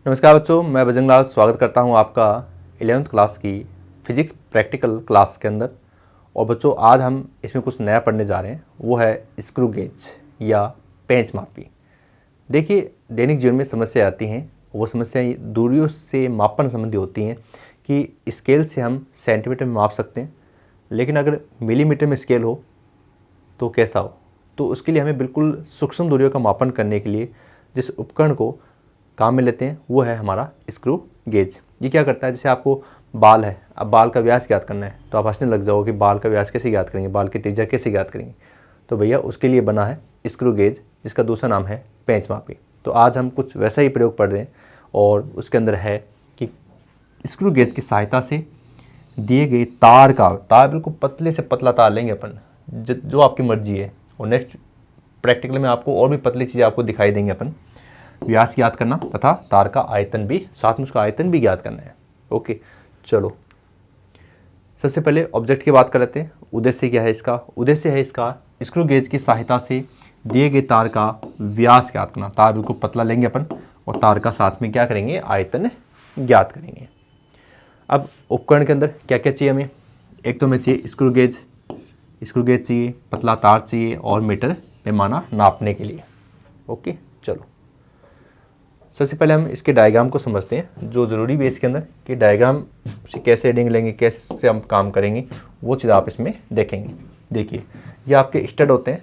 नमस्कार बच्चों, मैं बजरंग लाल स्वागत करता हूं आपका 11th क्लास की फिजिक्स प्रैक्टिकल क्लास के अंदर। और बच्चों, आज हम इसमें कुछ नया पढ़ने जा रहे हैं, वो है स्क्रू गेज या पेंच मापी। देखिए, दैनिक जीवन में समस्या आती हैं, वो समस्याएं दूरियों से मापन संबंधी होती हैं कि स्केल से हम सेंटीमीटर में माप सकते हैं, लेकिन अगर मिलीमीटर में स्केल हो तो कैसा हो। तो उसके लिए हमें बिल्कुल सूक्ष्म दूरियों का मापन करने के लिए जिस उपकरण को काम में लेते हैं वो है हमारा स्क्रू गेज। ये क्या करता है, जैसे आपको बाल है, अब बाल का व्यास ज्ञात करना है तो आप हंसने लग जाओगे कि बाल का व्यास कैसे ज्ञात करेंगे, बाल की त्रिज्या कैसे ज्ञात करेंगे। तो भैया उसके लिए बना है स्क्रू गेज, जिसका दूसरा नाम है पेंच मापी। तो आज हम कुछ वैसा ही प्रयोग पढ़ रहे हैं और उसके अंदर है कि स्क्रू गेज की सहायता से दिए गए तार बिल्कुल पतले से पतला तार लेंगे अपन, जो आपकी मर्जी है। और नेक्स्ट प्रैक्टिकल में आपको और भी पतली चीज़ें आपको दिखाई देंगे। अपन व्यास ज्ञात करना तथा तार का आयतन भी, साथ में उसका आयतन भी ज्ञात करना है। ओके, चलो सबसे पहले ऑब्जेक्ट की बात कर लेते हैं। उद्देश्य क्या है इसका? उद्देश्य है इसका स्क्रू गेज की सहायता से दिए गए तार का व्यास ज्ञात करना। तार बिल्कुल पतला लेंगे अपन और तार का साथ में क्या करेंगे, आयतन ज्ञात करेंगे। अब उपकरण के अंदर क्या क्या चाहिए हमें? एक तो हमें चाहिए स्क्रू गेज चाहिए, पतला तार चाहिए और मीटर पैमाना नापने के लिए। ओके, चलो सबसे पहले हम इसके डायग्राम को समझते हैं। जो ज़रूरी भी है इसके अंदर कि डायग्राम से कैसे रीडिंग लेंगे, कैसे हम काम करेंगे, वो चीज़ आप इसमें देखेंगे। देखिए, ये आपके स्टड होते हैं।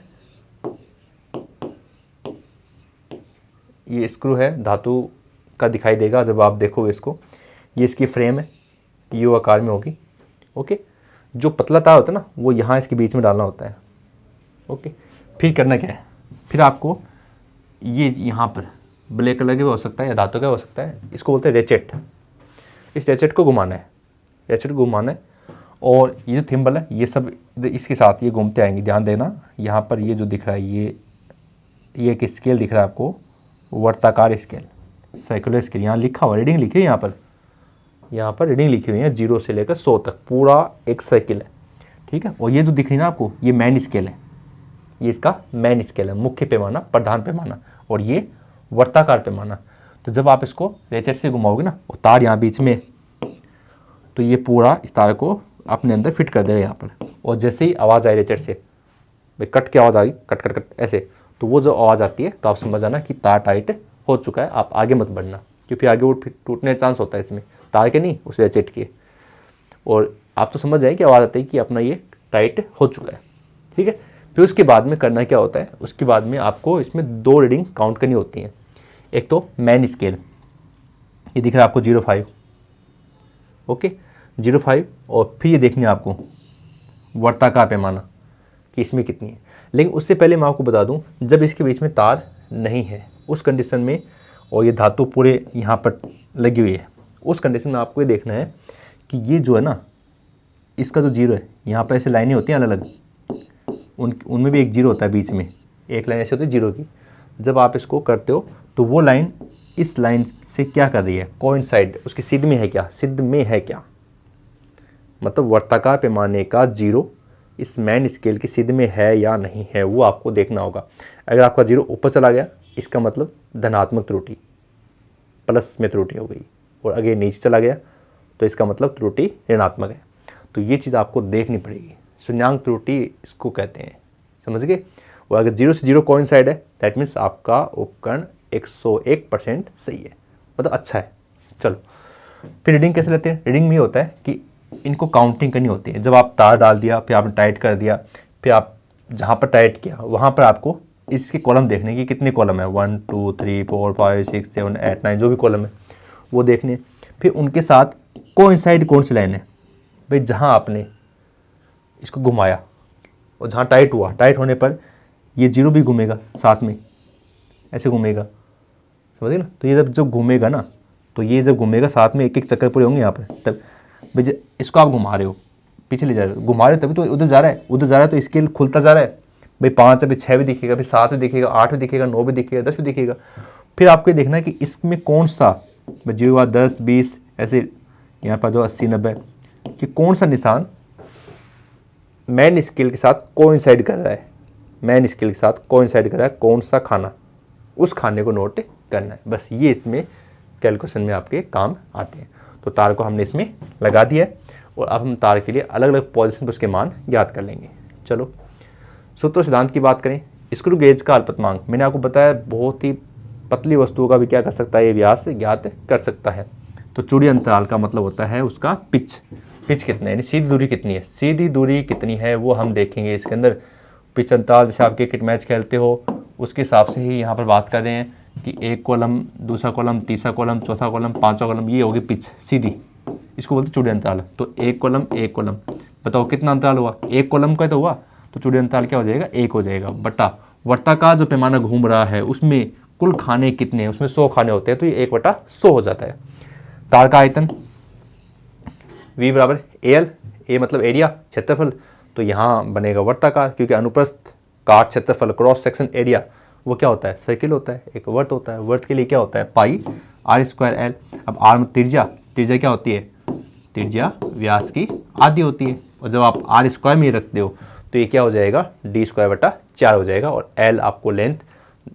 ये स्क्रू है, धातु का दिखाई देगा जब आप देखोगे इसको। ये इसकी फ्रेम है, यू आकार में होगी। ओके, जो पतला तार होता है ना, वो यहाँ इसके बीच में डालना होता है। ओके, फिर करना क्या है, फिर आपको ये यहाँ पर ब्लैक कलर का भी हो सकता है या धातु का हो सकता है, इसको बोलते हैं रेचेट। इस रेचेट को घुमाना है, और ये जो थिम्बल है ये सब इसके साथ ये घूमते आएंगे। ध्यान देना, यहाँ पर ये जो दिख रहा है ये एक स्केल दिख रहा है आपको, वर्ताकार स्केल, सर्कुलर स्केल। यहाँ लिखा हुआ, रीडिंग लिखी है यहाँ पर रीडिंग लिखी हुई है 0 से लेकर 100 तक, पूरा एक सर्किल है। ठीक है, और ये जो दिख रही है ना आपको, ये मेन स्केल है, ये इसका मेन स्केल है, मुख्य पैमाना, प्रधान पैमाना, और ये वर्ताकार पैमाना। तो जब आप इसको रेचेट से घुमाओगे ना, और तार यहाँ बीच में, तो ये पूरा इस तार को अपने अंदर फिट कर देगा यहाँ पर। और जैसे ही आवाज़ आई रेचेट से, भाई कट की आवाज़ आई, कट कट कट ऐसे, तो वो जो आवाज़ आती है तो आप समझ जाना कि तार टाइट हो चुका है। आप आगे मत बढ़ना, क्योंकि आगे वो टूटने का चांस होता है इसमें, तार के नहीं, उस रेचेट के। और आप तो समझ जाए कि आवाज़ आती है कि अपना ये टाइट हो चुका है। ठीक है, फिर उसके बाद में करना क्या होता है, उसके बाद में आपको इसमें 2 रीडिंग काउंट करनी होती हैं। एक तो मेन स्केल, ये दिख रहा है आपको 0.5। ओके, 0.5। और फिर ये देखनी है आपको वर्ताकार पैमाना कि इसमें कितनी है। लेकिन उससे पहले मैं आपको बता दूं, जब इसके बीच में तार नहीं है उस कंडीशन में, और ये धातु पूरे यहाँ पर लगी हुई है, उस कंडीशन में आपको ये देखना है कि ये जो है ना, इसका जो 0 है, यहाँ पर ऐसे लाइनें होती हैं अलग अलग, उनमें भी एक 0 होता है बीच में, एक लाइन ऐसे होती है 0 की। जब आप इसको करते हो तो वो लाइन इस लाइन से क्या कर रही है, कोइंसाइड, उसकी सिद्ध में है क्या, मतलब वर्ताकार पैमाने का 0 इस मेन स्केल की सिद्ध में है या नहीं है, वो आपको देखना होगा। अगर आपका 0 ऊपर चला गया, इसका मतलब धनात्मक त्रुटि, प्लस में त्रुटि हो गई। और अगर नीचे चला गया तो इसका मतलब त्रुटि ऋणात्मक है। तो ये चीज़ आपको देखनी पड़ेगी, शून्याङ्क त्रुटि इसको कहते हैं, समझ गए। और अगर 0 से 0 कोइंसाइड है, दैट मीन्स आपका उपकरण 101% सही है, मतलब अच्छा है। चलो फिर रीडिंग कैसे लेते हैं? रीडिंग में होता है कि इनको काउंटिंग करनी होती है। जब आप तार डाल दिया, फिर आपने टाइट कर दिया, फिर आप जहाँ पर टाइट किया वहाँ पर आपको इसके कॉलम देखने की, कितने कॉलम है, 1 2 3 4 5 6 7 8 9, जो भी कॉलम है वो देखने। फिर उनके साथ कोइंसाइड कौन सी लाइन है, भाई जहाँ आपने इसको घुमाया और जहाँ टाइट हुआ, टाइट होने पर ये 0 भी घूमेगा साथ में, ऐसे घूमेगा, समझिए ना। तो ये जब घूमेगा ना, तो ये जब घूमेगा साथ में एक एक चक्कर पूरे होंगे यहाँ पर, तब भाई इसको आप घुमा रहे हो, पीछे ले जा रहे हो, घुमा रहे हो, तभी तो उधर जा रहा है, तो स्केल खुलता जा रहा है। भाई 5 अभी 6 भी दिखेगा, फिर 7 भी दिखेगा, 8 भी दिखेगा, 9 भी दिखेगा, 10 भी दिखेगा। फिर आपको ये देखना है कि इसमें कौन सा 0 10 20 ऐसे, यहाँ पर जो 80 90, कि कौन सा निशान मेन स्केल के साथ कोइंसाइड कर रहा है, कौन सा खाना, उस खाने को नोट करना है। बस ये इसमें कैलकुलेशन में आपके काम आते हैं। तो तार को हमने इसमें लगा दिया है और अब हम तार के लिए अलग अलग पोजीशन पर उसके मान याद कर लेंगे। चलो सूत्र सिद्धांत की बात करें, स्क्रू गेज का अल्पतमांक मैंने आपको बताया बहुत ही पतली वस्तुओं का भी क्या कर सकता है, ये व्यास ज्ञात कर सकता है। तो चूड़ी अंतराल का मतलब होता है उसका पिच, पिच कितना है यानी सीधी दूरी कितनी है, सीधी दूरी कितनी है वो हम देखेंगे इसके अंदर। पिच अंतराल जैसे आप क्रिकेट मैच खेलते हो उसके हिसाब से ही यहाँ पर बात कर रहे हैं कि एक कॉलम, दूसरा कॉलम, तीसरा कॉलम, चौथा कॉलम, पांचवा कॉलम, ये होगी पिच सीधी, इसको बोलते चूड़ी अंतराल। तो एक कॉलम बताओ कितना अंतराल हुआ, एक कॉलम का तो हुआ, तो चूड़ी अंतराल क्या हो जाएगा, एक हो जाएगा, बटा वर्ताकार जो पैमाना घूम रहा है उसमें कुल खाने कितने हैं, उसमें 100 खाने होते हैं, तो ये 1/100 हो जाता है। तार का आयतन V बराबर AL, ए मतलब एरिया क्षेत्रफल, तो यहाँ बनेगा वर्ताकार क्योंकि अनुप्रस्थ काट क्षेत्रफल क्रॉस सेक्शन एरिया वो क्या होता है, सर्किल होता है, एक वर्त होता है, वर्त के लिए क्या होता है पाई r²L। अब r में त्रिज्या, त्रिज्या क्या होती है, त्रिज्या व्यास की आधी होती है, और जब आप r² में रखते हो तो ये क्या हो जाएगा d²/4 हो जाएगा, और L आपको लेंथ,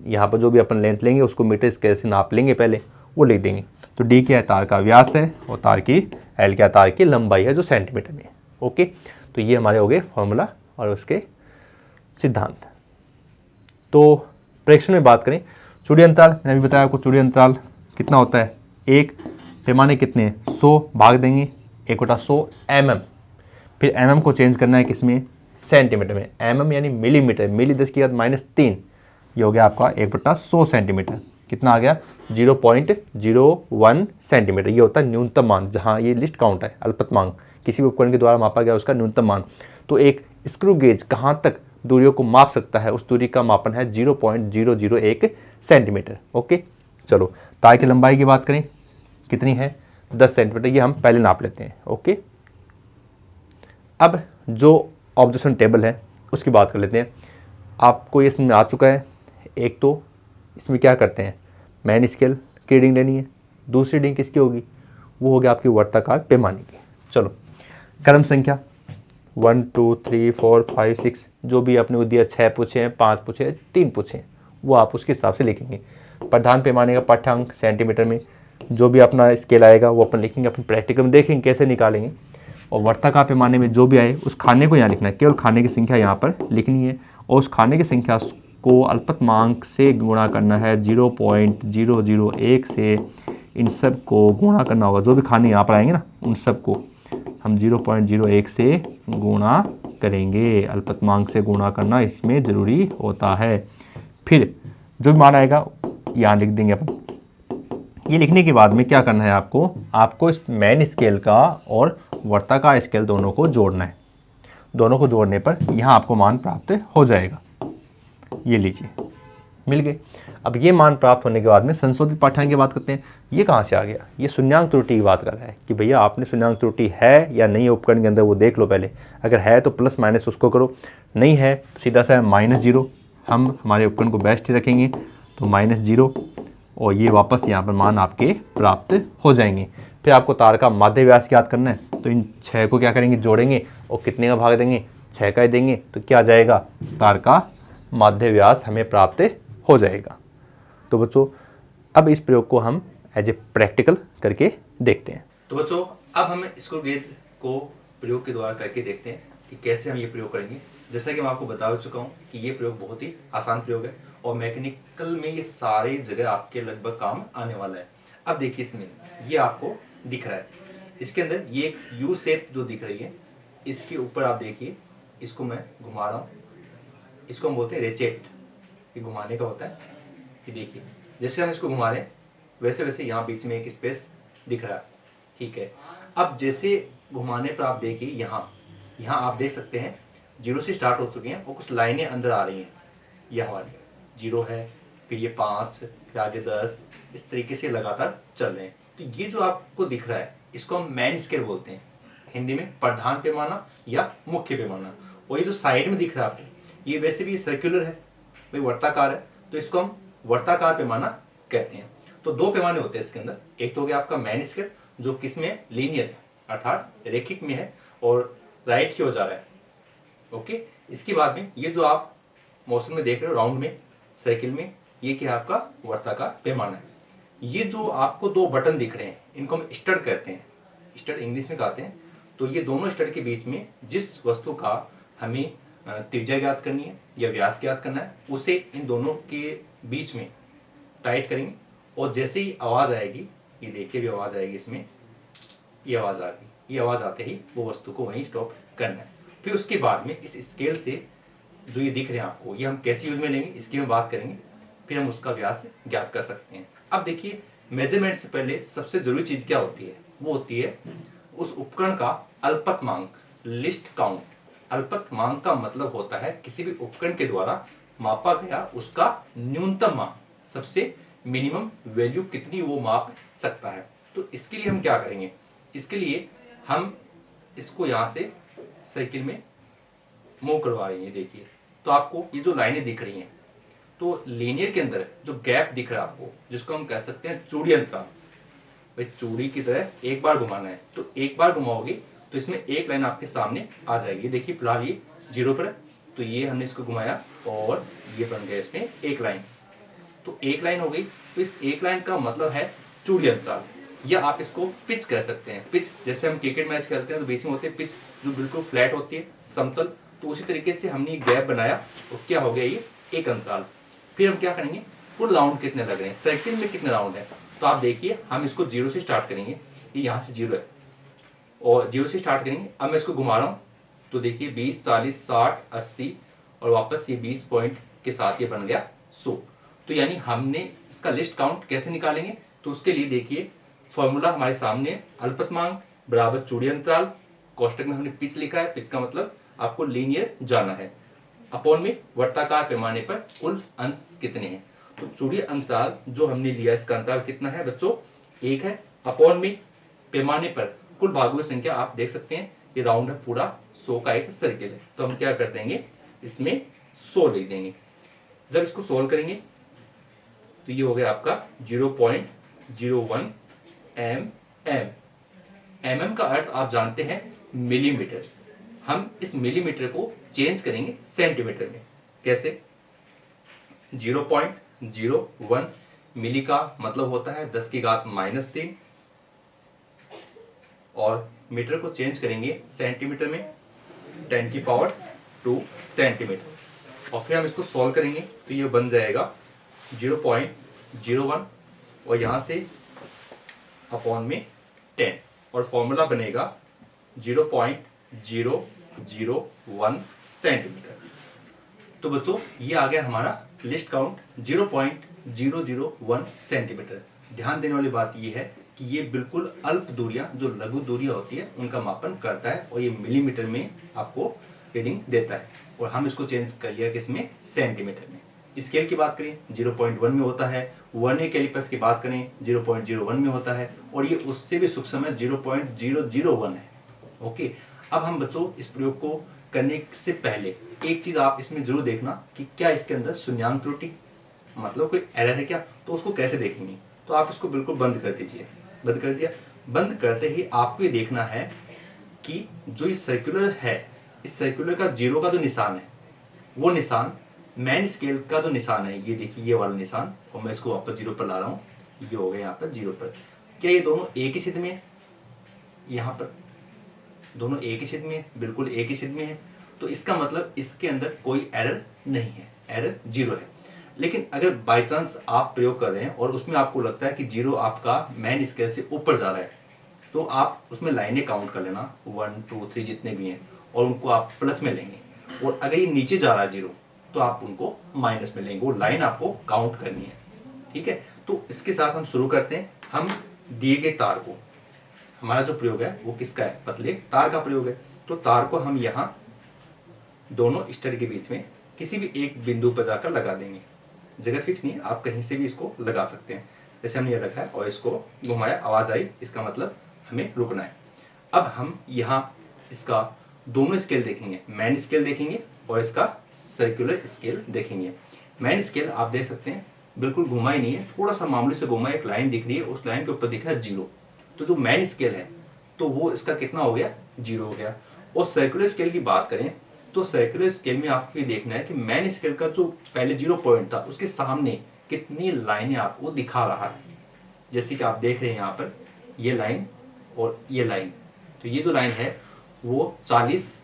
यहाँ पर जो भी अपन लेंथ लेंगे उसको मीटर स्केल से नाप लेंगे पहले, वो लिख देंगे। तो d क्या है, तार का व्यास है, और तार की L क्या, तार की लंबाई है जो सेंटीमीटर में। ओके, तो ये हमारे हो गए फॉर्मूला और उसके सिद्धांत। तो प्रेक्षण में बात करें, चूड़ी अंतराल मैंने अभी बताया आपको, चूड़ी अंतराल कितना होता है, एक, पैमाने कितने हैं 100, भाग देंगे 1/100 mm, फिर mm को चेंज करना है किसमें, सेंटीमीटर में, mm यानी मिलीमीटर, मिली 10 की घात -3, ये हो गया आपका 1/100 सेंटीमीटर, कितना आ गया 0.01 सेंटीमीटर, ये होता है न्यूनतम मान, जहाँ ये लिस्ट काउंट है अल्पतमांक, किसी भी उपकरण के द्वारा मापा गया उसका न्यूनतम मान। तो एक स्क्रू गेज कहाँ तक दूरियों को माप सकता है, उस दूरी का मापन है 0.001 सेंटीमीटर। ओके, चलो तार की लंबाई की बात करें कितनी है, 10 सेंटीमीटर, ये हम पहले नाप लेते हैं। ओके, अब जो ऑब्जर्वेशन टेबल है उसकी बात कर लेते हैं। आपको ये समझ में आ चुका है, एक तो इसमें क्या करते हैं, मैन स्केल की रीडिंग लेनी है, दूसरी रीडिंग किसकी होगी, वो हो गया आपकी वर्ताकार पैमाने की। चलो क्रम संख्या 1 2 3 4 5 6 जो भी आपने वो दिया, 6 पूछे हैं, 5 पूछे हैं, 3 पूछे हैं, वो आप उसके हिसाब से लिखेंगे। प्रधान पैमाने का पाठ्यांक सेंटीमीटर में, जो भी अपना स्केल आएगा वो अपन लिखेंगे, अपन प्रैक्टिकल में देखेंगे कैसे निकालेंगे। और वर्ताकार पैमाने में जो भी आए उस खाने को यहाँ लिखना है, केवल खाने की संख्या यहाँ पर लिखनी है, और उस खाने की संख्या को अल्पतमांक से गुणा करना है 0.001 से, इन सब को गुणा करना होगा, जो भी खाने यहाँ पर आएंगे ना उन सब को हम 0.01 से गुणा करेंगे, अल्पतमांक से गुणा करना इसमें ज़रूरी होता है। फिर जो भी मान आएगा यहाँ लिख देंगे अपन। ये लिखने के बाद में क्या करना है आपको इस मैन स्केल का और वर्ताकार स्केल दोनों को जोड़ना है, दोनों को जोड़ने पर यहाँ आपको मान प्राप्त हो जाएगा। ये लीजिए मिल गए। अब ये मान प्राप्त होने के बाद में संशोधित पाठ्यांक की बात करते हैं। ये कहाँ से आ गया, ये शून्यांक त्रुटि की बात कर रहा है कि भैया आपने शून्यांक त्रुटि है या नहीं है उपकरण के अंदर, वो देख लो पहले। अगर है तो प्लस माइनस उसको करो, नहीं है तो सीधा सा -0, हम हमारे उपकरण को बेस्ट ही रखेंगे, तो -0, और ये वापस यहाँ पर मान आपके प्राप्त हो जाएंगे। फिर आपको तार का माध्य व्यास याद करना है, तो इन 6 को क्या करेंगे, जोड़ेंगे, और कितने का भाग देंगे, 6 का ही देंगे, तो क्या आ जाएगा, तार का माध्य व्यास हमें प्राप्त हो जाएगा। तो बच्चों अब इस प्रयोग को हम एज ए प्रैक्टिकल करके देखते हैं। तो बच्चों अब हम स्क्रू गेज को प्रयोग के द्वारा करके देखते हैं कि कैसे हम ये प्रयोग करेंगे। जैसा कि मैं आपको बता चुका हूँ कि ये प्रयोग बहुत ही आसान प्रयोग है, और मैकेनिकल में ये सारी जगह आपके लगभग काम आने वाला है। अब देखिए इसमें ये आपको दिख रहा है, इसके अंदर ये एक यू शेप जो दिख रही है, इसके ऊपर आप देखिए, इसको मैं घुमा रहा हूँ, इसको हम बोलते हैं रेचेट, ये घुमाने का होता है। ये देखिए जैसे हम इसको घुमा रहे हैं वैसे वैसे यहाँ बीच में एक स्पेस दिख रहा है, ठीक है। अब जैसे घुमाने पर आप देखिए यहाँ आप देख सकते हैं 0 से स्टार्ट हो चुके हैं और कुछ लाइनें अंदर आ रही हैं, यहाँ वाली 0 है, फिर ये 5, फिर आगे 10, इस तरीके से लगातार चल रहे हैं। तो ये जो आपको दिख रहा है इसको हम मैन स्केल बोलते हैं, हिंदी में प्रधान पैमाना या मुख्य पैमाना। और ये जो साइड में दिख रहा है आपको, ये वैसे भी सर्कुलर है, भाई वर्ताकार है, तो इसको हम वर्ताकार पैमाना कहते हैं। तो 2 पैमाने होते हैं इसके अंदर, एक तो हो गया आपका मैन स्केल जो किसमें लीनियर है, अर्थात रेखिक में है और राइट की ओर जा रहा है। ओके, इसके बाद में ये जो आप मोशन में देख रहे हो राउंड में, साइकिल में, ये क्या है आपका वर्ताकार पैमाना है। ये जो आपको दो बटन दिख रहे हैं इनको हम स्टड कहते हैं, स्टड इंग्लिश में कहते हैं। तो ये दोनों स्टड के बीच में जिस वस्तु का हमें त्रिज्या ज्ञात करनी है या व्यास ज्ञात करना है उसे इन दोनों के बीच में टाइट करेंगे, और जैसे ही आवाज़ आएगी, ये देखिए भी आवाज़ आएगी इसमें, ये आवाज़ आ गई, ये आवाज़ आते ही वो वस्तु को वहीं स्टॉप करना है। फिर उसके बाद में इस स्केल से जो ये दिख रहे हैं आपको, ये हम कैसे यूज में लेंगे इसकी हम बात करेंगे, फिर हम उसका व्यास ज्ञात कर सकते हैं। अब देखिए मेजरमेंट से पहले सबसे जरूरी चीज़ क्या होती है, वो होती है उस उपकरण का अल्पतमांक, लिस्ट काउंट। अल्पतमांक का मतलब होता है किसी भी उपकरण के द्वारा मापा गया उसका न्यूनतम मान, सबसे मिनिमम वैल्यू कितनी वो माप सकता है। तो इसके लिए हम क्या करेंगे, इसके लिए हम इसको यहाँ से सर्किल में मूव करवा रहे हैं। देखिए तो आपको ये जो लाइनें दिख रही हैं, तो लीनियर के अंदर जो गैप दिख रहा है आपको, जिसको हम कह सकते हैं चूड़ी अंतराल, भाई चूड़ी की तरह एक बार घुमाना है, तो एक बार घुमाओगे तो इसमें एक लाइन आपके सामने आ जाएगी। देखिए फिलहाल ये 0 पर है, तो ये हमने इसको घुमाया और ये बन गया इसमें एक लाइन, तो एक लाइन हो गई। तो इस एक लाइन का मतलब है चूड़ी अंतराल, या आप इसको पिच कह सकते हैं। पिच जैसे हम क्रिकेट मैच खेलते हैं तो बीच में होते हैं पिच जो बिल्कुल फ्लैट होती है, समतल, तो उसी तरीके से हमने गैप बनाया और क्या हो गया ये एक अंतराल। फिर हम क्या करेंगे, कुल राउंड कितने लग रहे हैं, सर्किल में कितने राउंड है, तो आप देखिए हम इसको 0 से स्टार्ट करेंगे, ये यहाँ से 0 है और 0 से स्टार्ट करेंगे। अब मैं इसको घुमा रहा हूँ तो देखिए 20, 40, 60, 80 और वापस ये 20 पॉइंट के साथ ये बन गया 100। तो यानी हमने इसका लिस्ट काउंट कैसे निकालेंगे, तो उसके लिए देखिए फॉर्मूला हमारे सामने, अल्पतमांक बराबर चूड़ी अंतराल, कोष्टक में हमने पिच लिखा है, पिच का मतलब आपको लीनियर जाना है, अपॉन में वर्ताकार पैमाने पर कुल अंश कितने हैं। तो चूड़ी अंतराल जो हमने लिया इसका अंतराल कितना है बच्चों, 1 है, अपॉन में पैमाने पर कुल भागों की संख्या आप देख सकते हैं, ये राउंड है पूरा 100 का एक सर्किल है। तो हम क्या कर देंगे, इसमें 100 लिख देंगे। जब इसको सोल्व करेंगे तो ये हो गया आपका 0.01 mm का अर्थ आप जानते हैं मिलीमीटर। हम इस मिलीमीटर को चेंज करेंगे सेंटीमीटर में। कैसे, 0.01 मिली का मतलब होता है 10 की घात -3, और मीटर को चेंज करेंगे सेंटीमीटर में 10 की पावर 2 सेंटीमीटर, और फिर हम इसको सॉल्व करेंगे तो ये बन जाएगा 0.01 और यहाँ से अपॉन में 10, और फॉर्मूला बनेगा 0.001 सेंटीमीटर। तो बच्चों ये आ गया हमारा लिस्ट काउंट 0.001 सेंटीमीटर। ध्यान देने वाली बात ये है कि ये बिल्कुल अल्प दूरियां, जो लघु दूरियां होती है उनका मापन करता है, और ये मिलीमीटर में आपको रीडिंग देता है, और हम इसको चेंज कर लिया किसमें, सेंटीमीटर में। स्केल की बात करें 0.1 में होता है, वर्नियर कैलिपर्स की बात करें 0.01 में होता है, और ये उससे भी सूक्ष्म है 0.001 है। ओके, अब हम बच्चों इस प्रयोग को करने से पहले एक चीज आप इसमें जरूर देखना कि क्या इसके अंदर शून्यांक त्रुटि, मतलब कोई एरर है क्या, तो उसको कैसे देखेंगे। तो आप इसको बिल्कुल बंद कर दीजिए। बंद कर दिया, बंद करते ही आपको ये देखना है कि जो इस सर्कुलर है, इस सर्कुलर का 0 का जो निशान है, वो निशान मैन स्केल का जो निशान है, ये देखिए ये वाला निशान, और मैं इसको वापस 0 पर ला रहा हूँ, ये हो गया यहाँ पर 0 पर। क्या ये दोनों एक ही सिद्ध में है, यहाँ पर दोनों एक ही सिद्ध में है, बिल्कुल एक ही सिद्ध में है, तो इसका मतलब इसके अंदर कोई एरर नहीं है, एरर 0 है। लेकिन अगर बाई चांस आप प्रयोग कर रहे हैं और उसमें आपको लगता है कि 0 आपका मैन स्केल से ऊपर जा रहा है, तो आप उसमें लाइनें काउंट कर लेना 1 2 3 जितने भी हैं, और उनको आप प्लस में लेंगे, और अगर ये नीचे जा रहा है 0 तो आप उनको माइनस में लेंगे, वो लाइन आपको काउंट करनी है। ठीक है, तो इसके साथ हम शुरू करते हैं। हम दिए गए तार को, हमारा जो प्रयोग है वो किसका है, पतले तार का प्रयोग है। तो तार को हम यहाँ दोनों स्टर के बीच में किसी भी एक बिंदु पर जाकर लगा देंगे। जगह फिक्स नहीं है, आप कहीं से भी इसको लगा सकते हैं। जैसे हमने ये रखा है और इसको घुमाया, आवाज आई, इसका मतलब हमें रुकना है। अब हम यहाँ इसका दोनों स्केल देखेंगे, मैन स्केल देखेंगे और इसका सर्कुलर स्केल देखेंगे। मैन स्केल आप देख सकते हैं बिल्कुल घुमा ही नहीं है, थोड़ा सा मामूली से घुमा, एक लाइन दिख रही है, उस लाइन के ऊपर दिख रहा है 0। तो जो मैन स्केल है तो वो इसका कितना हो गया, 0 हो गया। और सर्कुलर स्केल की बात करें तो सर्कुलर स्केल में आपको ये देखना है कि मैन स्केल का जो पहले 0 पॉइंट था उसके सामने कितनी लाइनें आपको दिखा रहा है। जैसे कि आप देख रहे हैं यहाँ पर ये लाइन और ये लाइन, तो ये जो लाइन है वो 40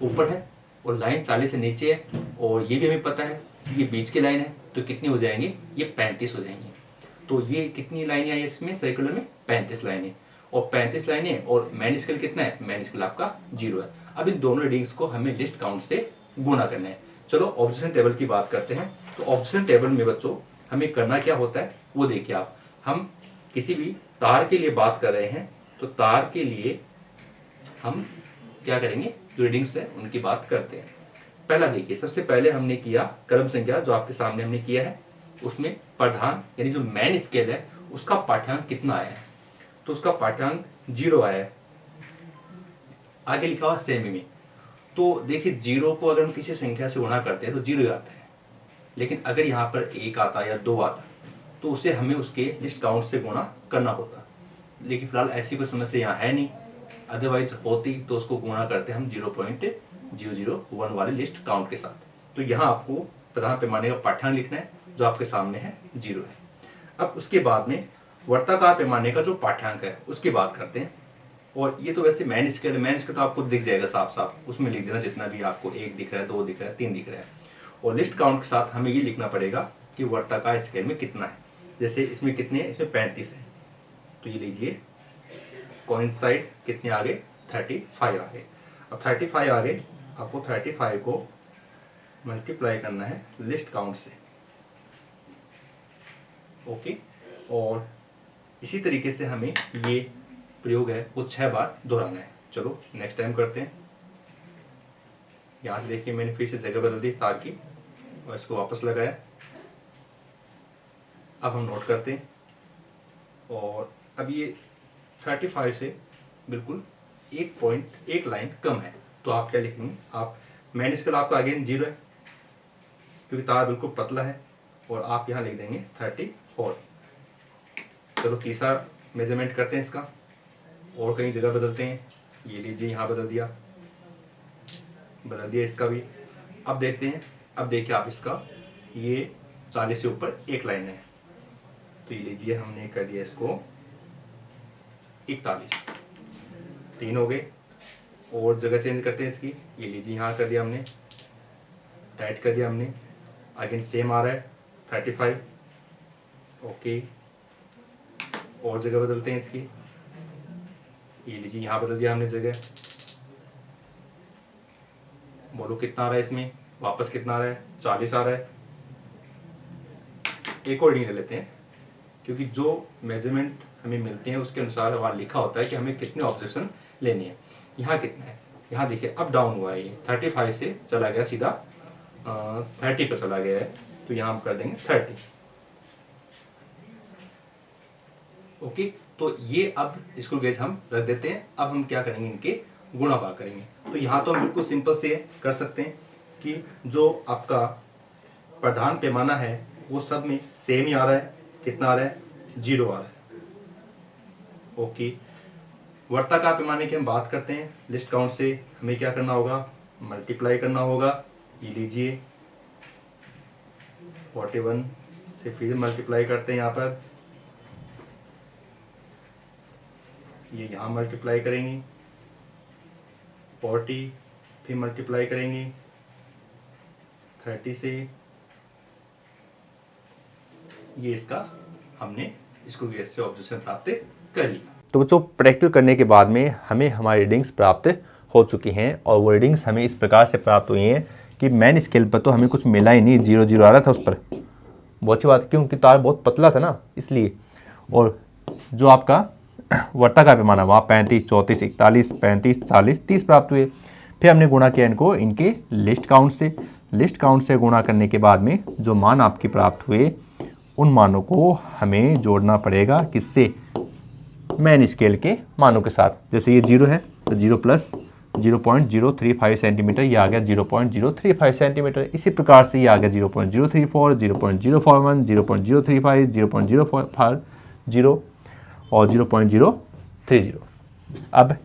ऊपर है और लाइन 40 से नीचे है, और ये भी हमें पता है कि ये बीच की लाइन है, तो कितनी हो जाएंगी, ये 35 हो जाएंगी। तो ये कितनी लाइनें आई इसमें सर्कुलर में, 35 लाइनें, और 35 लाइनें, और मैन स्केल कितना है, मैन स्केल आपका 0 है। अब इन दोनों रीडिंग्स को हमें लिस्ट काउंट से गुणा करना है। चलो ऑब्जर्वेशन टेबल की बात करते हैं। तो ऑब्जर्वेशन टेबल में बच्चों हमें करना क्या होता है वो देखिए आप, हम किसी भी तार के लिए बात कर रहे हैं, तो तार के लिए हम क्या करेंगे, जो रीडिंग्स है उनकी बात करते हैं। पहला देखिए, सबसे पहले हमने किया क्रम संख्या, जो आपके सामने हमने किया है, उसमें प्रधान यानी जो मैन स्केल है उसका पाठ्यांक कितना आया है, तो उसका पाठ्यांक 0 आया है। आगे लिखा हुआ सेमी में, तो देखिए 0 को अगर हम किसी संख्या से गुणा करते हैं तो 0 आता है, लेकिन अगर यहाँ पर 1 आता है या 2 आता है तो उसे हमें उसके लिस्ट काउंट से गुणा करना होता। लेकिन फिलहाल ऐसी कोई समस्या यहाँ है नहीं, अदरवाइज होती तो उसको गुणा करते हम 0.001 वाले लिस्ट काउंट के साथ। तो यहाँ आपको प्रधान पैमाने का पाठ्यांक लिखना है जो आपके सामने है 0 है। अब उसके बाद में वर्ताकार पैमाने का जो पाठ्यांक है उसकी बात करते हैं, और ये तो वैसे मैन स्केल है, मैन स्केल तो आपको दिख जाएगा साफ साफ, उसमें लिख देना जितना भी आपको 1 दिख रहा है, 2 दिख रहा है, 3 दिख रहा है। और लिस्ट काउंट के साथ हमें ये लिखना पड़ेगा कि वर्ताकार स्केल में कितना है। जैसे इसमें कितने हैं, इसमें 35 है, तो ये लीजिए कोइंसाइड कितने आ गए, 35 आ गए। अब 35 आ गए, आपको 35 को मल्टीप्लाई करना है लिस्ट काउंट से, ओके। और इसी तरीके से हमें ये प्रयोग है वो 6 बार दोहराना है। चलो नेक्स्ट टाइम करते हैं। यहाँ से देखिए मैंने फिर से जगह बदल दी तार की और इसको वापस लगाया। अब हम नोट करते हैं, और अब ये 35 से बिल्कुल 1 लाइन कम है, तो आप क्या लिखेंगे, आप मैन स्केल आपका अगेन 0 है क्योंकि तार बिल्कुल पतला है, और आप यहाँ लिख देंगे 34। चलो तीसरा मेजरमेंट करते हैं इसका, और कहीं जगह बदलते हैं। ये लीजिए यहाँ बदल दिया इसका भी। अब देखते हैं, अब देखिए आप इसका, ये 40 से ऊपर 1 लाइन है, तो ये लीजिए हमने कर दिया इसको 41, 3 हो गए। और जगह चेंज करते हैं इसकी, ये लीजिए यहाँ कर दिया हमने, टाइट कर दिया हमने, अगेन सेम आ रहा है 35, ओके। और जगह बदलते हैं इसकी, ये लीजिए यहाँ बदल दिया हमने जगह। बोलो कितना आ रहा है इसमें, वापस कितना आ रहा है, 40 आ रहा है। एक और रीडिंग ले लेते हैं, क्योंकि जो मेजरमेंट हमें मिलते हैं उसके अनुसार वहाँ लिखा होता है कि हमें कितने ऑब्जर्वेशन लेने हैं। यहाँ कितना है, यहाँ देखिए अप डाउन हुआ है, ये 35 से चला गया सीधा 30 पर चला गया है, तो यहाँ हम कर देंगे 30, ओके। तो ये अब स्क्रू गेज हम रख देते हैं। अब हम क्या करेंगे, इनके गुणा भाग करेंगे। तो यहाँ तो हम बिल्कुल सिंपल से कर सकते हैं कि जो आपका प्रधान पैमाना है वो सब में सेम ही आ रहा है, कितना आ रहा है, 0 आ रहा है, ओके। वर्ताकार पैमाने की हम बात करते हैं, लिस्ट काउंट से हमें क्या करना होगा, मल्टीप्लाई करना होगा। ये लीजिए 41 से फिर मल्टीप्लाई करते हैं, यहाँ पर ये यहाँ मल्टीप्लाई करेंगे 40, फिर मल्टीप्लाई करेंगे 30 से, ये इसका हमने स्क्रू गेज से ऑब्जर्वेशन प्राप्त कर लिया। तो बच्चों प्रैक्टिकल करने के बाद में हमें हमारी रीडिंग्स प्राप्त हो चुकी हैं, और वो रीडिंग्स हमें इस प्रकार से प्राप्त हुई हैं कि मैन स्केल पर तो हमें कुछ मिला ही नहीं, 0 आ रहा था उस पर। बहुत अच्छी बात, क्योंकि तार बहुत पतला था ना इसलिए। और जो आपका वर्ताकार पैमाना वहाँ 35, 34, 41, 35, 40, 30 प्राप्त हुए। फिर हमने गुणा किया इनको इनके लिस्ट काउंट से। लिस्ट काउंट से गुणा करने के बाद में जो मान आपके प्राप्त हुए उन मानों को हमें जोड़ना पड़ेगा किससे, मैन स्केल के मानों के साथ। जैसे ये 0 है तो 0 प्लस 0.035 सेंटीमीटर, ये आ गया 0.035 सेंटीमीटर। इसी प्रकार से ये आ गया 0.034, 0.041, 0.035, 0.040 और 0.030। अब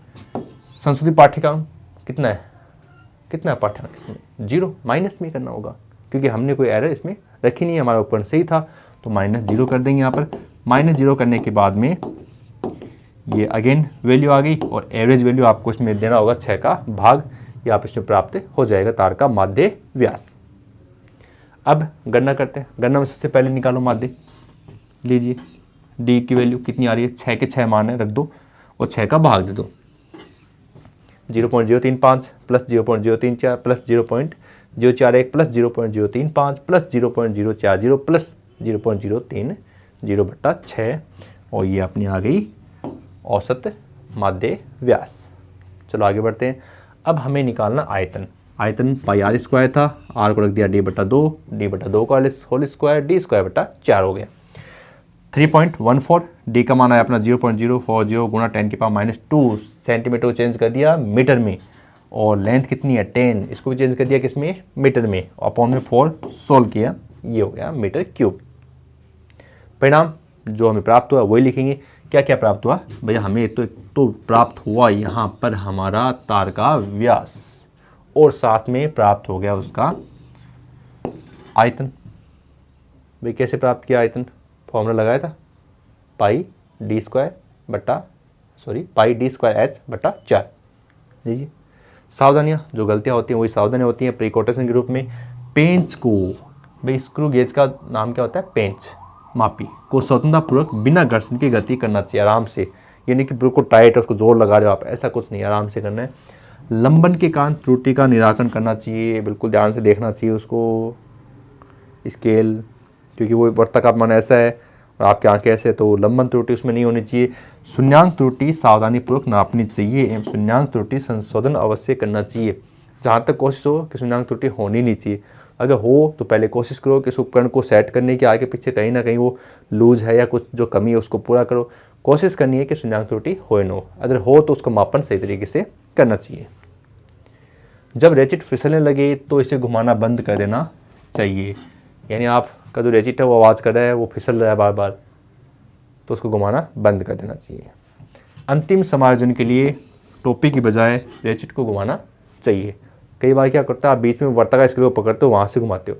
संशोधित पाठ्यक्रम कितना है, कितना है पाठ्यक्रम इसमें, 0 माइनस में करना होगा, क्योंकि हमने कोई एरर इसमें रखी नहीं है, हमारा उपकरण सही था, तो -0 कर देंगे यहाँ पर। -0 करने के बाद में ये अगेन वैल्यू आ गई और एवरेज वैल्यू आपको इसमें देना होगा 6 का भाग, ये आप इसमें प्राप्त हो जाएगा तार का माध्य व्यास। अब गणना करते हैं। गणना में सबसे पहले निकालो माध्य। लीजिए डी की वैल्यू कितनी आ रही है, 6 के 6 मान है, रख दो और 6 का भाग दे दो। 0.035 plus 0.034 plus 0.041 plus 0.035 plus 0.040 plus 0.030 बट्टा 6 और ये अपनी आ गई औसत माध्य व्यास। चलो आगे बढ़ते हैं। अब हमें निकालना आयतन। आयतन पाई आर स्क्वायर था, आर को रख दिया डी बटा 2 का होल स्क्वायर डी स्क्वायर बटा 4 हो गया। 3.14 डी का मान है अपना 0.040 गुणा 10 की पावर -2 सेंटीमीटर को चेंज कर दिया मीटर में, और लेंथ कितनी है 10, इसको भी चेंज कर दिया किस में, मीटर में, अपॉन में 4 सोल्व किया, ये हो गया मीटर क्यूब। परिणाम जो हमें प्राप्त हुआ वही लिखेंगे। क्या क्या प्राप्त हुआ भैया, हमें तो प्राप्त हुआ यहाँ पर हमारा तार का व्यास और साथ में प्राप्त हो गया उसका आयतन। भाई कैसे प्राप्त किया आयतन, फॉर्मूला लगाया था पाई डी स्क्वायर एच बटा 4। लीजिए सावधानियाँ, जो गलतियाँ होती हैं वही सावधानियाँ होती हैं प्रिकॉशन के रूप में। पेंच को, भाई स्क्रू गेज का नाम क्या होता है, पेंच मापी को स्वतंत्रतापूर्वक बिना घर्षण की गति करना चाहिए, आराम से, यानी कि बिल्कुल टाइट है उसको जोर लगा रहे हो आप, ऐसा कुछ नहीं, आराम से करना है। लंबन के कारण त्रुटि का निराकरण करना चाहिए, बिल्कुल ध्यान से देखना चाहिए उसको, स्केल, क्योंकि वो वर्ताकार मान ऐसा है और आपके आंखें ऐसे, तो लंबन त्रुटि उसमें नहीं होनी चाहिए। शून्यांक त्रुटि सावधानीपूर्वक नापनी चाहिए एवं शून्यांक त्रुटि संशोधन अवश्य करना चाहिए। जहाँ तक कोशिश हो कि शून्यांक त्रुटि होनी नहीं चाहिए, अगर हो तो पहले कोशिश करो कि इस उपकरण को सेट करने के आगे पीछे कहीं ना कहीं वो लूज है या कुछ जो कमी है उसको पूरा करो। कोशिश करनी है कि शून्यांक त्रुटि हो न हो, अगर हो तो उसका मापन सही तरीके से करना चाहिए। जब रेचिट फिसलने लगे तो इसे घुमाना बंद कर देना चाहिए, यानी आपका जो रेचिट है वो आवाज़ कर रहा है, वो फिसल रहा है बार बार, तो उसको घुमाना बंद कर देना चाहिए। अंतिम समायोजन के लिए टोपी की बजाय रेचिट को घुमाना चाहिए। कई बार क्या करता है, आप बीच में वर्ताकार स्क्रू को पकड़ते हो, वहाँ से घुमाते हो,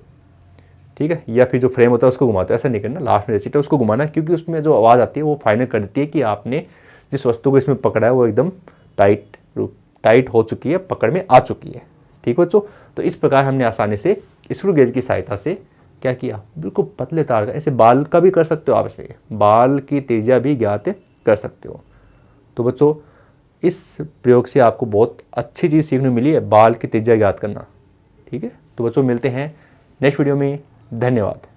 ठीक है, या फिर जो फ्रेम होता है उसको घुमाते हो, ऐसा नहीं करना। लास्ट में रेचिट है उसको घुमाना, क्योंकि उसमें जो आवाज़ आती है वो फाइनल कर देती है कि आपने जिस वस्तु को इसमें पकड़ा है वो एकदम टाइट हो चुकी है, पकड़ में आ चुकी है। ठीक बच्चों, तो इस प्रकार हमने आसानी से स्क्रू गेज की सहायता से क्या किया, बिल्कुल पतले तार का, ऐसे बाल का भी कर सकते हो आप, इसमें बाल की त्रिज्या भी ज्ञात कर सकते हो। तो बच्चों इस प्रयोग से आपको बहुत अच्छी चीज़ सीखने मिली है, बाल की त्रिज्या ज्ञात करना। ठीक है, तो बच्चों मिलते हैं नेक्स्ट वीडियो में, धन्यवाद।